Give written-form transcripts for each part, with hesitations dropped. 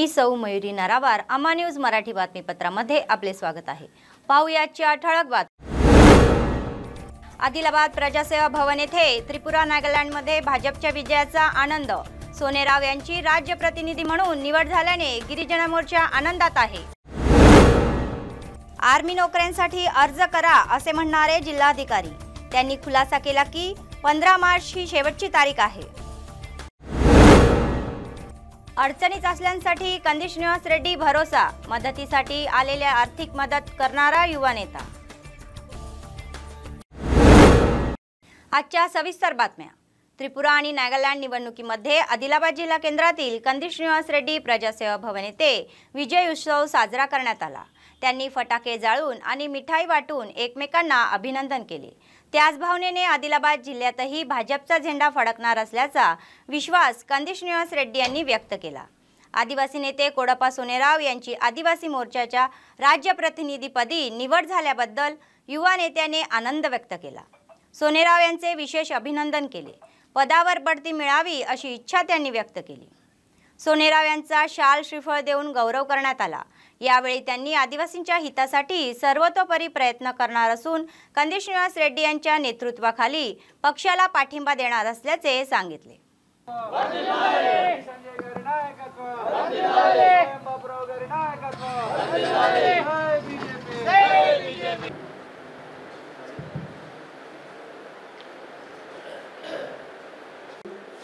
मी सौ मयुरी नरावार, अम्मा न्यूज मराठी बातमीपत्रामध्ये आपले स्वागत आहे। पाहुयाच्या ठळक बातम्या। आदिलाबाद प्रजासेवा भवन येथे त्रिपुरा नागालँडमध्ये भाजपच्या विजयाचा आनंद। सोनेराव यांची राज्य प्रतिनिधी म्हणून निवड झाल्याने गिरिजन मोर्चा आनंदात आहे। आर्मी नोकऱ्यांसाठी अर्ज करा असे म्हणणारे जिल्हाधिकारी। त्यांनी खुलासा केला की 15 मार्च ही शेवटची तारीख आहे। अडचणीत असल्यासाठी कंदी श्रीनिवास रेड्डी भरोसा, मदतीसाठी आलेल्या आर्थिक मदत करणारा युवा नेता। आजच्या सविस्तर बातम्या। त्रिपुरा आणि नागालँड निवडणुकीमध्ये आदिलाबाद जिल्हा केंद्रातील कंदी श्रीनिवास रेड्डी प्रजासेवा भवन येथे विजय उत्सव साजरा करण्यात आला। त्यांनी फटाके जाळून आणि मिठाई वाटून एकमेकांना अभिनंदन केले। त्याच भावनेने आदिलाबाद जिल्ह्यातही भाजपचा झेंडा फडकणार असल्याचा विश्वास कंदी श्रीनिवास रेड्डी यांनी व्यक्त केला। आदिवासी नेते कोडप्पा सोनेराव यांची आदिवासी मोर्चाच्या राज्य प्रतिनिधीपदी निवड झाल्याबद्दल युवा नेत्याने आनंद व्यक्त केला। सोनेराव यांचे विशेष अभिनंदन केले। पदावर बढती मिळावी अशी इच्छा त्यांनी व्यक्त केली। सोनेराव यांचा शाल श्रीफळ देऊन गौरव करण्यात आला। यावेळी त्यांनी आदिवासींच्या हितासाठी सर्वतोपरी प्रयत्न करणार असून कंदी श्रीनिवास रेड्डी यांच्या नेतृत्वाखाली पक्षाला पाठिंबा देणार असल्याचे सांगितले।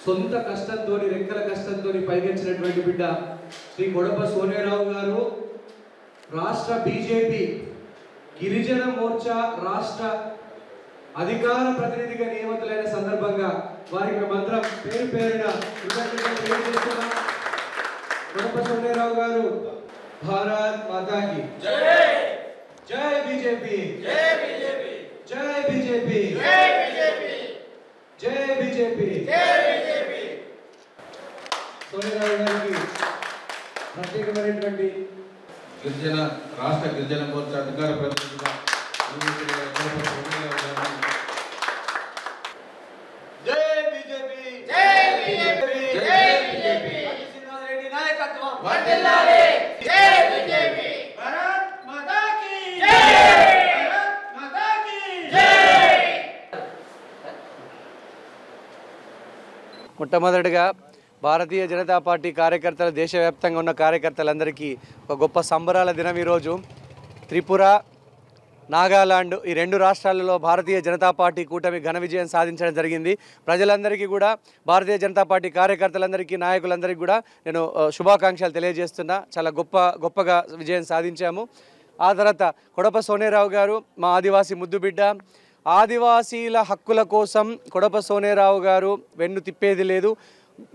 సొంత కష్టంతోని రెక్కల కష్టంతోని పైకెచ్చినటువంటి బిడ్డ శ్రీ కొడప సోనేరావు గారు రాష్ట్ర బీజేపీ గిరిజన మోర్చా రాష్ట్ర అధికార ప్రతినిధిగా నియమితులైన సందర్భంగా వారికి మేమందరం పేరు పేరున కృతజ్ఞతలు తెలియజేస్తున్నాం। కొడప సోనేరావు గారు భారత్ మాతా కీ జై, జై బీజేపీ, జై బీజేపీ, జై బీజేపీ, జై బీజేపీ, జై బీజేపీ, జై బీజేపీ। సోనేరావు గారికి ప్రత్యేకమైనటువంటి గిరిజన రాష్ట్ర గిరిజన మోర్చా అధికార ప్రతినిధిగా జై బీజేపీ, జై బీజేపీ, జై బీజేపీ, శ్రీనివాస్ రెడ్డి నాయకత్వం వర్ధిల్లాలి। జై బీజేపీ, భారత్ మాతా కీ జై, భారత్ మాతా కీ జై। మొట్టమొదటిగా భారతీయ జనతా పార్టీ కార్యకర్తలు, దేశవ్యాప్తంగా ఉన్న కార్యకర్తలందరికీ ఒక గొప్ప సంబరాల దినం ఈరోజు। త్రిపుర, నాగాలాండ్ ఈ రెండు రాష్ట్రాలలో భారతీయ జనతా పార్టీ కూటమి ఘన విజయం సాధించడం జరిగింది। ప్రజలందరికీ కూడా, భారతీయ జనతా పార్టీ కార్యకర్తలందరికీ, నాయకులందరికీ కూడా నేను శుభాకాంక్షలు తెలియజేస్తున్నా। చాలా గొప్పగా విజయం సాధించాము। ఆ తర్వాత కొడప సోనేరావు గారు మా ఆదివాసీ ముద్దుబిడ్డ। ఆదివాసీల హక్కుల కోసం కొడప సోనేరావు గారు వెన్ను తిప్పేది లేదు।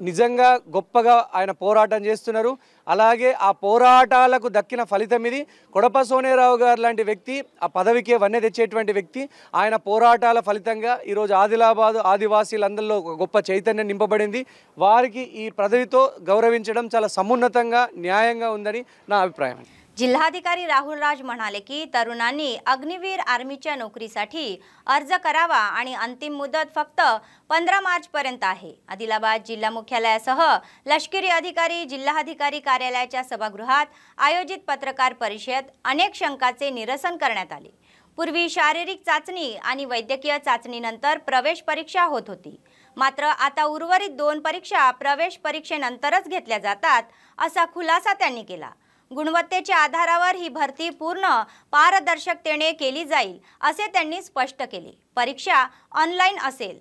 నిజంగా గొప్పగా ఆయన పోరాటం చేస్తున్నారు। అలాగే ఆ పోరాటాలకు దక్కిన ఫలితం ఇది। కొడప సోనేరావు గారు లాంటి వ్యక్తి ఆ పదవికే వన్నె తెచ్చేటువంటి వ్యక్తి। ఆయన పోరాటాల ఫలితంగా ఈరోజు ఆదిలాబాద్ ఆదివాసీలందరిలో ఒక గొప్ప చైతన్యం నింపబడింది। వారికి ఈ పదవితో గౌరవించడం చాలా సమున్నతంగా, న్యాయంగా ఉందని నా అభిప్రాయం। जिल्हाधिकारी राहुल राज म्हणाले की तरुणांनी अग्निवीर आर्मीच्या नोकरीसाठी अर्ज करावा आणि अंतिम मुदत फक्त 15 मार्च पर्यंत आहे। आदिलाबाद जिल्हा मुख्यालयासह लष्करी अधिकारी, जिल्हाधिकारी कार्यालयाच्या सभागृहात आयोजित पत्रकार परिषदेत अनेक शंकाचे निरसन करण्यात आले। पूर्वी शारीरिक चाचणी आणि वैद्यकीय चाचणीनंतर प्रवेश परीक्षा होत होती, मात्र आता उर्वरित 2 परीक्षा प्रवेश परीक्षेनंतरच घेतल्या जातात असा खुलासा त्यांनी केला। गुणवत्तेच्या आधारावर ही भरती पूर्ण पारदर्शकतेने केली जाईल असे त्यांनी स्पष्ट केले। परीक्षा ऑनलाइन असेल।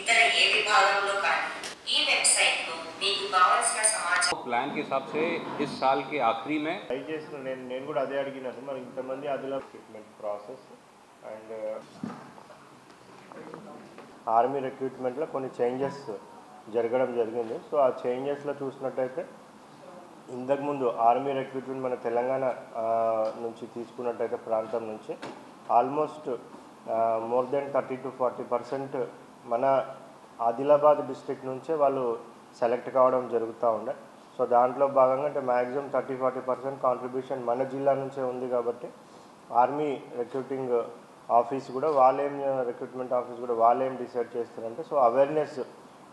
इतर ఏ విభాగంలో కానీ ఈ వెబ్‌సైట్ లో మీకు కావాల్సిన సమాచారం प्लान के हिसाब से इस साल के आखिरी में నేను కూడా అదే అడిగినాను। మరి ఇంతమంది Adilabad recruitment process and army రిక్రూట్మెంట్లో కొన్ని చేంజెస్ జరగడం జరిగింది। సో ఆ చేంజెస్లో చూసినట్టయితే ఇంతకుముందు ఆర్మీ రిక్రూట్మెంట్ మన తెలంగాణ నుంచి తీసుకున్నట్టయితే ప్రాంతం నుంచి ఆల్మోస్ట్ మోర్ దెన్ 30 to 40% మన ఆదిలాబాద్ డిస్ట్రిక్ట్ నుంచే వాళ్ళు సెలెక్ట్ కావడం జరుగుతూ ఉండే। సో దాంట్లో భాగంగా అంటే మ్యాక్సిమం 30-40% కాంట్రిబ్యూషన్ మన జిల్లా నుంచే ఉంది కాబట్టి ఆర్మీ రిక్రూటింగ్ ఆఫీస్ కూడా వాళ్ళేం రిక్రూట్మెంట్ ఆఫీస్ కూడా వాళ్ళేం డిసైడ్ చేస్తారంటే సో అవేర్నెస్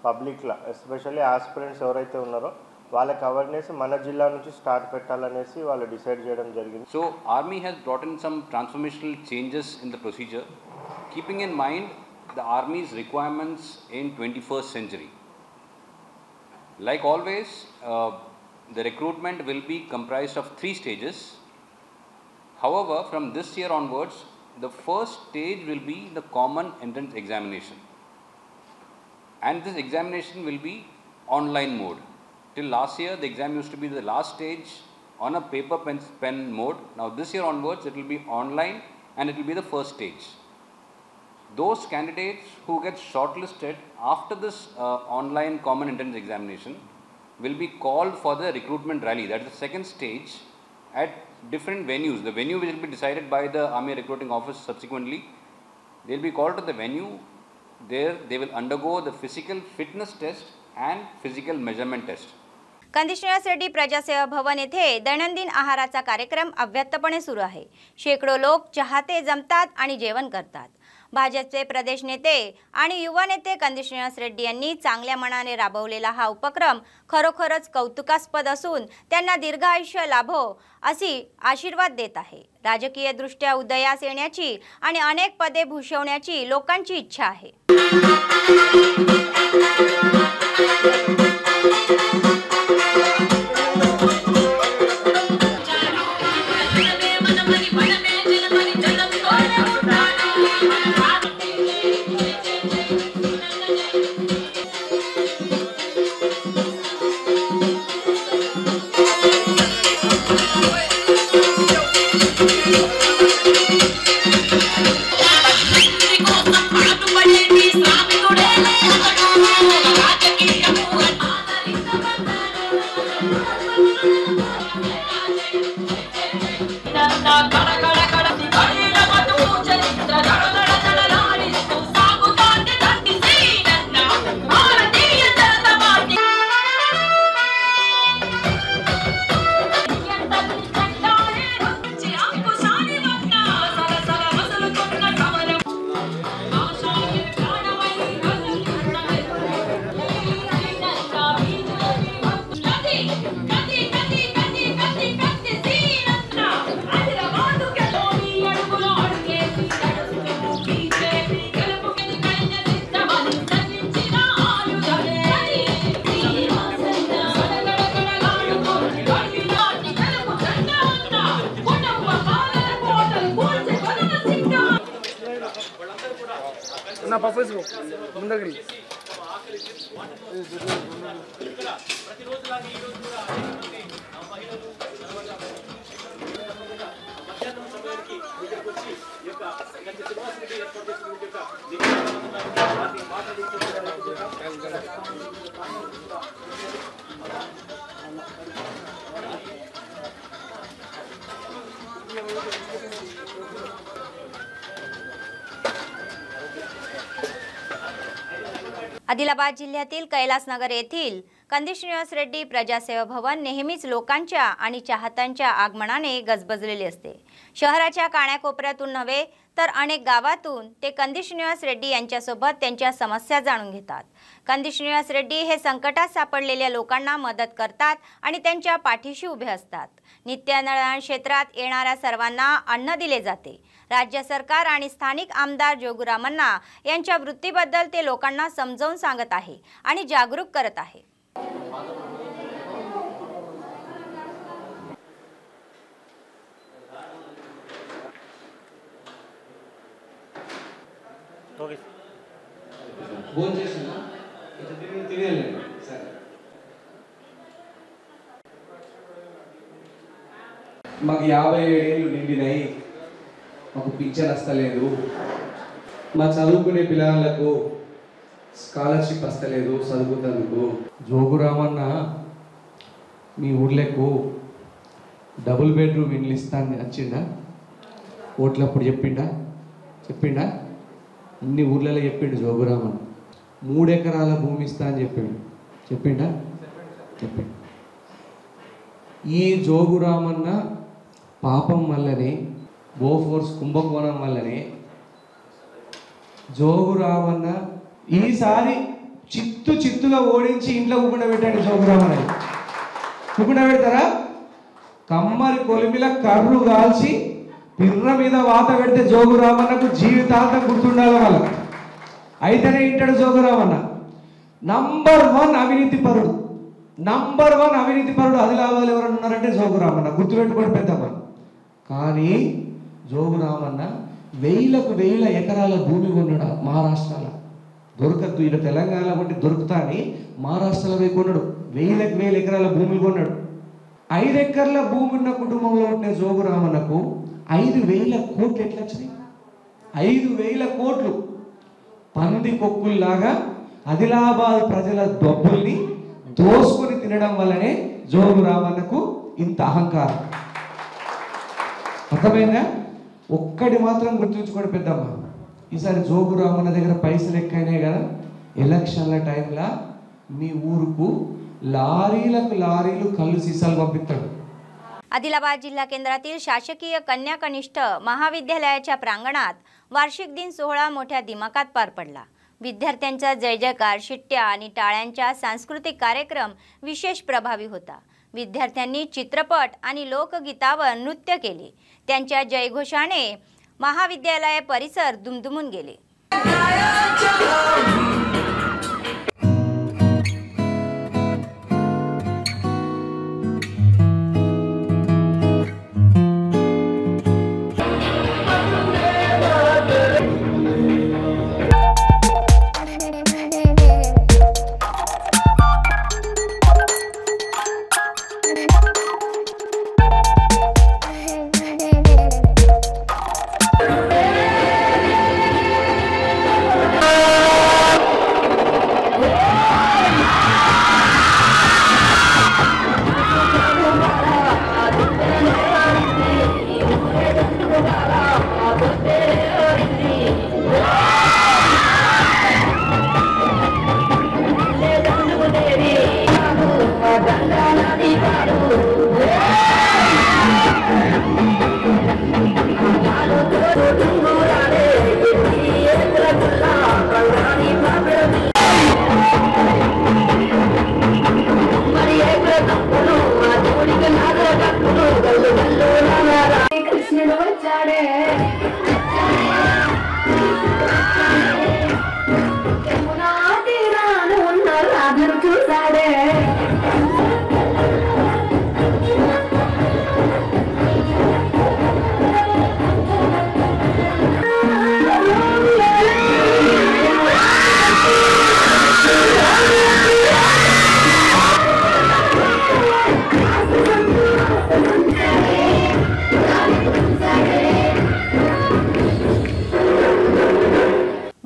పబ్లిక్లో ఎస్పెషల్లీ ఆస్పిరెంట్స్ ఎవరైతే ఉన్నారో వాళ్ళకి అవేర్నెస్ మన జిల్లా నుంచి స్టార్ట్ పెట్టాలనేసి వాళ్ళు డిసైడ్ చేయడం జరిగింది. So Army has brought in some transformational changes in the procedure, keeping in mind the Army's requirements in 21st century. Like always, the recruitment will be comprised of 3 stages. However, from this year onwards, the first stage will be the common entrance examination, and this examination will be online mode. Till last year, the exam used to be the last stage on a paper pen mode. Now this year onwards, it will be online and it will be the first stage. Those candidates who get shortlisted after this online common entrance examination will be called for the recruitment rally. That is the second stage at different venues. The venue will be decided by the Army Recruiting Office subsequently. They will be called to the venue. There they will undergo the physical fitness test and physical measurement test. कंदिशनिया Reddy प्रजासेवा भवन येथे दैनंदिन आहाराचा कार्यक्रम अव्यक्तपणे सुरू आहे. शेकडो लोक चहाते जमतात आणि जेवण करतात. भाजपचे प्रदेश नेते आणि युवा नेते कंदिशनिया रेड्डी यांनी चांगल्या मनाने राबवलेला हा उपक्रम खरोखरच कौतुकास्पद असून त्यांना दीर्घ आयुष्य लाभो अशी आशीर्वाद देत आहे. राजकीय दृष्ट्या उदयास येण्याची आणि अनेक पदे भूषवण्याची लोकांची इच्छा आहे. आदिलाबाद जिल्ह्यातील कैलासनगर येथील कंदिशनिया रेड्डी प्रजासेवा भवन नेहमीच लोकांच्या आणि चाहत्यांच्या आगमनाने गजबजलेले असते. शहराच्या कानाकोपऱ्यातून नव्हे तर अनेक गावातून ते कंदिशनिया रेड्डी यांच्यासोबत त्यांच्या समस्या जाणून घेतात. कंदिशनिया रेड्डी हे संकटात सापडलेल्या लोकांना मदत करतात आणि त्यांच्या पाठीशी उभे असतात. नित्यानंद क्षेत्रात येणाऱ्या सर्वांना अन्न दिले जाते. राज्य सरकार आणि स्थानिक आमदार जोगुरामन्ना यांच्या वृत्तीबद्दल ते लोकांना समजावून सांगत आहे आणि जागरूक करत आहे. మాకు 57 ఏళ్ళు నిండినాయి, మాకు పింఛన్ వస్తలేదు, మా చదువుకునే పిల్లలకు స్కాలర్షిప్ వస్తలేదు చదువుతందుకు. జోగురామన్న మీ ఊర్లకు డబుల్ బెడ్రూమ్ ఇల్లు ఇస్తాను వచ్చిండా? ఓట్లప్పుడు చెప్పిండా అన్ని ఊర్లలో చెప్పిండు జోగురామన్న. 3 ఎకరాల భూమి ఇస్తా అని చెప్పిండా? ఈ జోగురామన్న పాపం వల్లనే, బోఫోర్స్ కుంభకోణం వల్లనే జోగురామన్న ఈసారి చిత్తు చిత్తుగా ఓడించి ఇంట్లో కూకుండబెట్టాడు జోగురామన్న. కూకుండబెడతారా? కమ్మరి కొలిమిల కర్రు కాల్చి పిర్ర మీద వాత పెడితే జోగురామన్నకు జీవితాంతం గుర్తుండాలి వాళ్ళ. అయితేనే ఇంటాడు జోగురామన్న. నంబర్ 1 అవినీతి పరుడు, నంబర్ 1 అవినీతి పరుడు ఆదిలాబాద్లో ఎవరైనా ఉన్నారంటే జోగురామన్న. గుర్తుపెట్టుకోండి పెద్దమ్మ. కానీ జోగురామన్న వేల ఎకరాల భూమి కొన్నాడు మహారాష్ట్రలో. దొరకద్దు, ఇక్కడ తెలంగాణలో బట్టి దొరుకుతా అని మహారాష్ట్రలో పోయి కొన్నాడు. వేల ఎకరాల భూమి కొన్నాడు. 5 ఎకరాల భూమి ఉన్న కుటుంబంలో ఉండే జోగురామన్నకు 5,000 కోట్లు ఎట్లా వచ్చినాయి? 5,000 కోట్లు పంది కొక్కుల్లాగా ఆదిలాబాద్ ప్రజల డబ్బుల్ని దోసుకొని తినడం వల్లనే జోగురామన్నకు ఇంత అహంకారం. అర్థమైందా? ఒక్కటి మాత్రం గుర్తుంచుకోండి పెద్దమ్మ, ఈసారి జోగురామన్న దగ్గర పైసలు ఎక్కైనాయి కదా, ఎలక్షన్ల టైంలో మీ ఊరుకు లారీలకు లారీలు कल्लू सीसाल पंपिస్తాడు. आदिलाबाद जिल्हा केंद्रातील शासकीय कन्या कनिष्ठ महाविद्यालयाच्या प्रांगणात वार्षिक दिन सोहळा मोठ्या दिमाखात पार पडला. विद्यार्थ्यांचा जय जयकार, शिट्ट्या आणि टाळ्यांचा सांस्कृतिक कार्यक्रम विशेष प्रभावी होता. विद्यार्थ्यांनी चित्रपट आणि लोकगीतावर नृत्य केले. त्यांच्या जयघोषाने महाविद्यालय परिसर दुमदुमून गेले.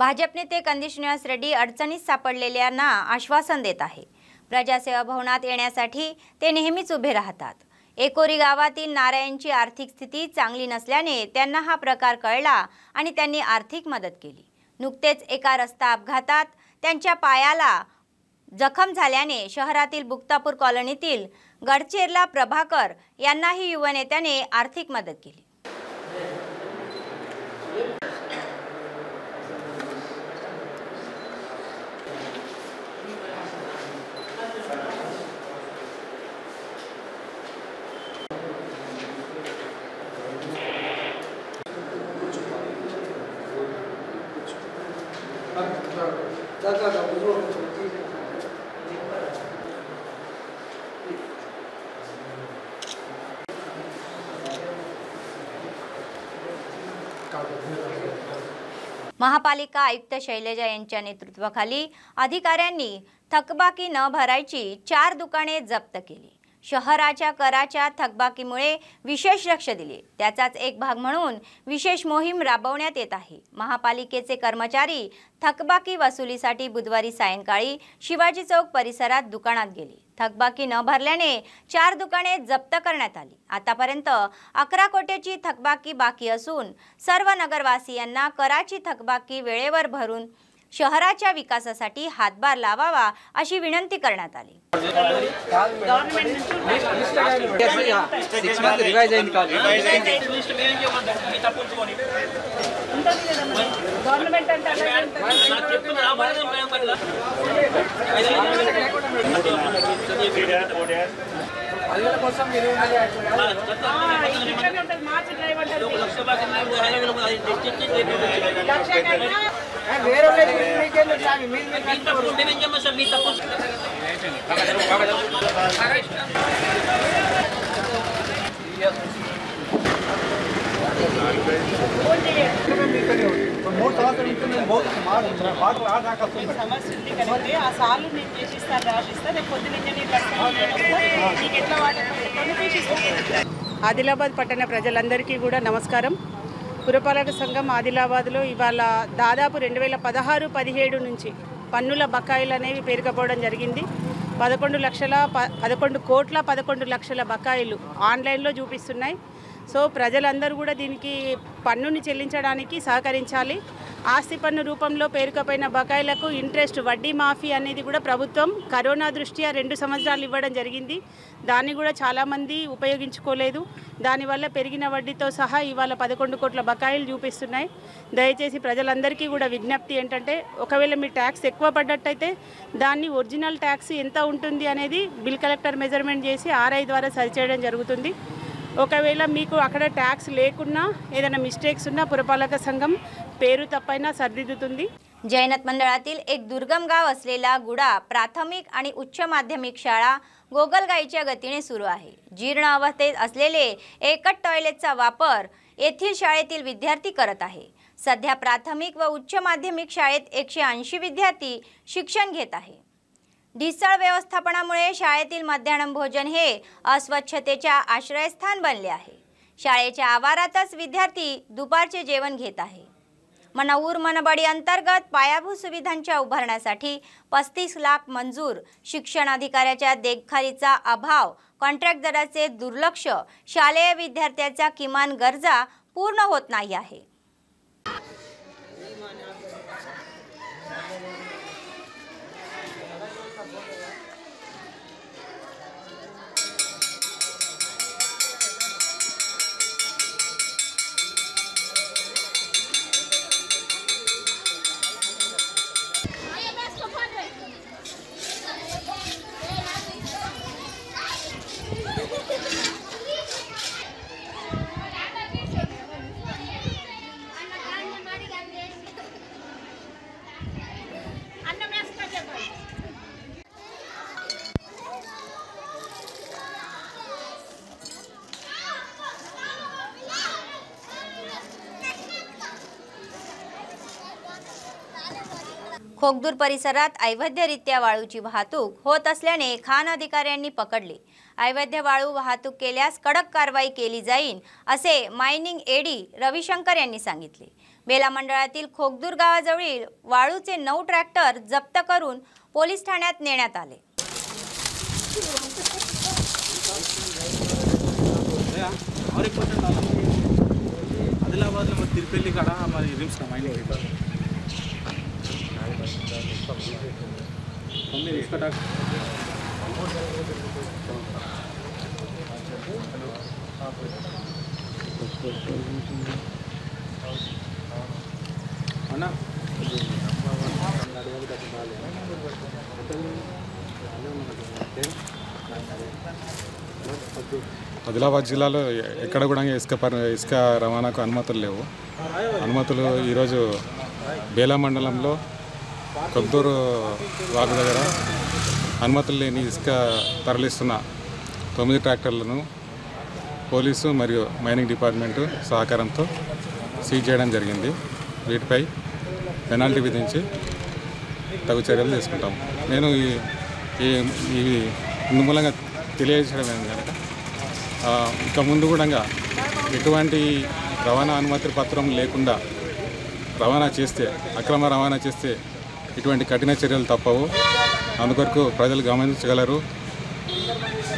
भाजप नेते कंदिश निवास रेड्डी अडचणीत सापडलेल्यांना आश्वासन देत आहे. प्रजासेवा भवनात येण्यासाठी ते नेहमीच उभे राहतात. एकोरी गावातील नारायणची आर्थिक स्थिती चांगली नसल्याने त्यांना हा प्रकार कळला आणि त्यांनी आर्थिक मदत केली. नुकतेच एका रस्ता अपघातात त्यांच्या पायाला जखम झाल्याने शहरातील बुक्तापूर कॉलनीतील गडचेरला प्रभाकर यांनाही युवा नेत्याने आर्थिक मदत केली. महापालिका आयुक्त शैलजा यांच्या नेतृत्वाखाली अधिकाऱ्यांनी थकबाकी न भरायची 4 दुकाने जप्त केली. शहराच्या कराच्या थकबाकीमुळे विशेष लक्ष दिले. त्याचाच एक भाग म्हणून विशेष मोहीम राबवण्यात येत आहे. महापालिकेचे कर्मचारी थकबाकी वसुलीसाठी बुधवारी सायंकाळी शिवाजी चौक परिसरात दुकानात गेले. थकबाकी न भरल्याने 4 दुकाने जप्त करण्यात आली. आतापर्यंत 11 कोटीची थकबाकी बाकी असून सर्व नगरवासियांना कराची थकबाकी वेळेवर भरून शहराच्या विकासासाठी हातभार लावावा अशी विनंती करण्यात आली. ఆదిలాబాద్ పట్టణ ప్రజలందరికీ కూడా నమస్కారం. పురపాలక సంఘం ఆదిలాబాద్లో ఇవాళ దాదాపు 2016-17 నుంచి పన్నుల బకాయిలు అనేవి పేరుకపోవడం జరిగింది. 11 కోట్ల 11 లక్షల బకాయిలు ఆన్లైన్లో చూపిస్తున్నాయి. సో ప్రజలందరూ కూడా దీనికి పన్నుని చెల్లించడానికి సహకరించాలి. ఆస్తి పన్ను రూపంలో పేరుకపోయిన బకాయిలకు ఇంట్రెస్ట్ వడ్డీ మాఫీ అనేది కూడా ప్రభుత్వం కరోనా దృష్ట్యా 2 సంవత్సరాలు ఇవ్వడం జరిగింది. దాన్ని కూడా చాలామంది ఉపయోగించుకోలేదు. దానివల్ల పెరిగిన వడ్డీతో సహా ఇవాళ 11 కోట్ల బకాయిలు చూపిస్తున్నాయి. దయచేసి ప్రజలందరికీ కూడా విజ్ఞప్తి ఏంటంటే, ఒకవేళ మీ ట్యాక్స్ ఎక్కువ పడ్డట్టయితే దాన్ని ఒరిజినల్ ట్యాక్స్ ఎంత ఉంటుంది అనేది బిల్ కలెక్టర్ మెజర్మెంట్ చేసి ఆర్ఐ ద్వారా సరిచేయడం జరుగుతుంది. ఒకవేళ మీకు అక్కడ ట్యాక్స్ లేకున్నా ఏదైనా मिस्टेक्स उన్నా पुरपालक संघम पेरू तप्पायना सरदिद्दुतुंदी. जैनत मंडळातील एक दुर्गम गाव असलेला गुडा प्राथमिक आणि उच्च माध्यमिक शाळा गोगलगाईच्या गतीने सुरू आहे. जीर्ण अवस्थेत असलेले एकच टॉयलेटचा वापर येथील शाळेतील विद्यार्थी करत आहे. सध्या प्राथमिक व उच्च माध्यमिक शाळेत 180 विद्यार्थी शिक्षण घेत आहे. ढिसाळ व्यवस्थापनामुळे शाळेतील मध्याह्न भोजन हे अस्वच्छतेच्या आश्रयस्थान बनले आहे. शाळेच्या आवारातच विद्यार्थी दुपारचे जेवण घेत आहे. मनऊर मनबडी अंतर्गत पायाभूत सुविधांच्या उभारण्यासाठी 35 लाख मंजूर. शिक्षण अधिकाऱ्याच्या देखभालीचा अभाव, कॉन्ट्रॅक्ट दराचे दुर्लक्ष, शालेय विद्यार्थ्यांच्या किमान गरजा पूर्ण होत नाही आहे. खोगदूर परिसरात अवैधरित्या वाळूची वाहतूक होत असल्याने खाण अधिकाऱ्यांनी पकडले. अवैध वाळू वाहतूक केल्यास कडक कारवाई केली जाईल असे मायनिंग एडी रविशंकर यांनी सांगितले. बेला मंडळातील खोगदूर गावाजवळील वाळूचे 9 ट्रॅक्टर जप्त करून पोलीस ठाण्यात नेण्यात आले. आदिलाबाद तिरपेली काड़ा हमारी रिम्स का माइनिंग ఆదిలాబాద్ జిల్లాలో ఎక్కడ కూడా ఇసుక రవాణాకు అనుమతులు లేవు. అనుమతులు ఈరోజు బేలా మండలంలో కొగ్దూరు వాగు దగ్గర అనుమతులు లేని ఇసుక తరలిస్తున్న 9 ట్రాక్టర్లను పోలీసు మరియు మైనింగ్ డిపార్ట్మెంటు సహకారంతో సీజ్ చేయడం జరిగింది. వీటిపై పెనాల్టీ విధించి తగు చర్యలు తీసుకుంటాం. నేను ఈ మూలంగా తెలియజేయడం ఏంటంటే, ఇక ముందు కూడా ఎటువంటి రవాణా అనుమతి పత్రం లేకుండా రవాణా చేస్తే, అక్రమ రవాణా చేస్తే ఇటువంటి కఠిన చర్యలు తప్పవు. అందుకొరకు ప్రజలు గమనించగలరు.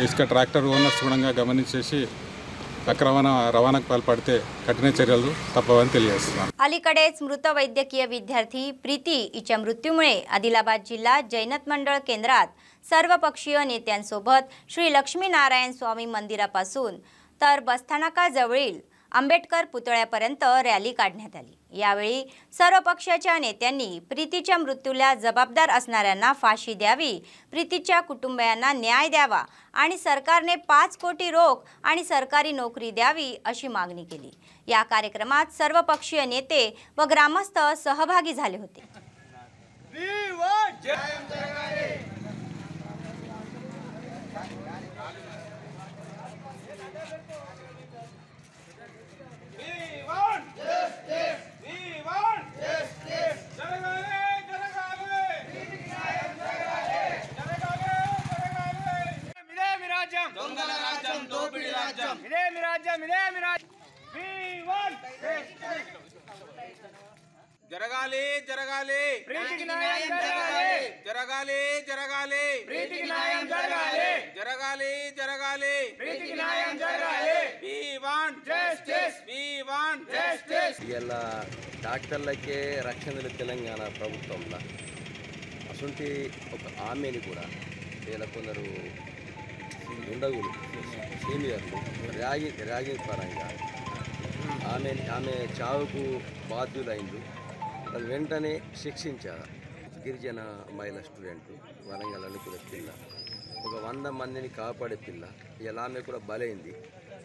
ఇసుక ట్రాక్టర్ ఓనర్స్ కూడా గమనించేసి రవాణాకు పాల్పడితే కఠిన చర్యలు తప్పవని తెలియజేస్తున్నాను. अलीकडेच मृत वैद्यकीय विद्यार्थी प्रीती हिच्या मृत्यूमुळे आदिलाबाद जिल्हा जैनत मंडळ केंद्रात सर्वपक्षीय नेत्यांसोबत श्री लक्ष्मीनारायण स्वामी मंदिरापासून तर बसस्थानकाजवळील आंबेडकर पुतळ्यापर्यंत रॅली काढण्यात आली। यावेळी सर्व पक्षाच्या नेत्यांनी प्रीतीच्या मृत्यूला जबाबदार असणाऱ्यांना फाशी द्यावी, प्रीतीच्या कुटुंबियांना न्याय द्यावा आणि सरकारने 5 कोटी रोख आणि सरकारी नोकरी द्यावी अशी मागणी केली। या कार्यक्रमात सर्व पक्षीय नेते व ग्रामस्थ सहभागी झाले होते। జరగాలి జరగాలి ప్రీతికి న్యాయం జరగాలి జరగాలి జరగాలి ప్రీతికి న్యాయం జరగాలి జరగాలి జరగాలి ప్రీతికి న్యాయం జరగాలి we want justice we want justice ఇలా డాక్టర్లకే రక్షణలు తెలంగాణ ప్రభుత్వంలో అసంటి ఒక ఆమెని కూడా ఇలా కొందరు ఉండగులు సీనియర్లు ర్యాగింగ్ పరంగా ఆమె చావుకు బాధ్యులైంది। అది వెంటనే శిక్షించారు। గిరిజన మహిళా స్టూడెంట్ వరంగల్ అనుకునే పిల్ల ఒక 100 మందిని కాపాడే పిల్ల ఇలా ఆమె కూడా బలైంది।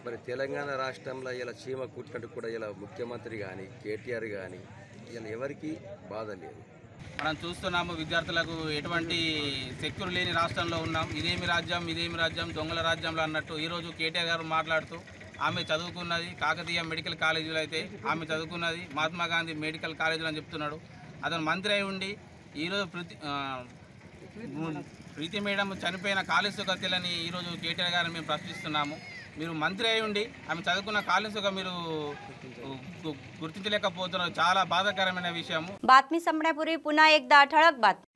మరి తెలంగాణ రాష్ట్రంలో ఇలా చీమ కుట్టినట్టు కూడా ఇలా ముఖ్యమంత్రి కానీ కేటీఆర్ కానీ ఇలా ఎవరికి బాధ లేదు। మనం చూస్తున్నాము విద్యార్థులకు ఎటువంటి సెక్యూర్ లేని రాష్ట్రంలో ఉన్నాం। ఇదేమి రాజ్యం దొంగల రాజ్యంలో అన్నట్టు ఈరోజు కేటీఆర్ గారు మాట్లాడుతూ ఆమె చదువుకున్నది కాకతీయ మెడికల్ కాలేజీలో అయితే ఆమె చదువుకున్నది మహాత్మా గాంధీ మెడికల్ కాలేజీలో అని చెప్తున్నాడు। అతను మంత్రి అయి ఉండి ఈరోజు ప్రీతి మేడం చనిపోయిన కాళేశ్వర గతిలని ఈరోజు కేటీఆర్ గారిని మేము ప్రశ్నిస్తున్నాము। మీరు మంత్రి అయి ఉండి ఆమె చదువుకున్న కాళేశ్వర మీరు गुर्तिंचलेకపోతున్నారు। చాలా బాధాకరమైన విషయము। बातमी संपण्यापूर्वी पुन्हा एकदा ठळक बातमी।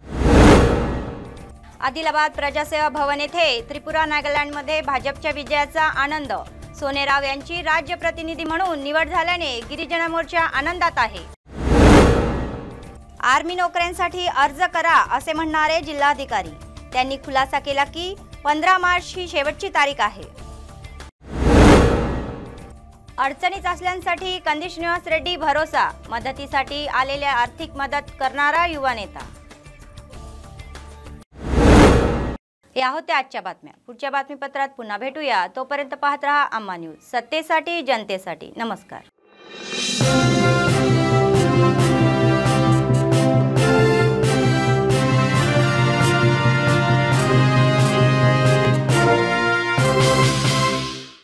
आदिलाबाद प्रजासेवा भवन येथे त्रिपुरा नागालँडमध्ये भाजपच्या विजयाचा आनंद। सोनेराव यांची राज्य प्रतिनिधी म्हणून निवड झाल्याने गिरिजन मोर्चा आनंदात आहे। आर्मी नोकऱ्यांसाठी अर्ज करा असे म्हणणारे जिल्हाधिकारी। त्यांनी खुलासा केला की 15 मार्च ही शेवटची तारीख आहे। अडचणीत असल्यासाठी कंदिश निवास रेड्डी भरोसा। मदतीसाठी आलेल्या आर्थिक मदत करणारा युवा नेता। या होत्या आजच्या बातम्या। पुढच्या बातमीपत्रात पुन्हा भेटूया। तोपर्यंत पाहत रहा अम्मा न्यूज, सत्तेसाठी जनतेसाठी। नमस्कार।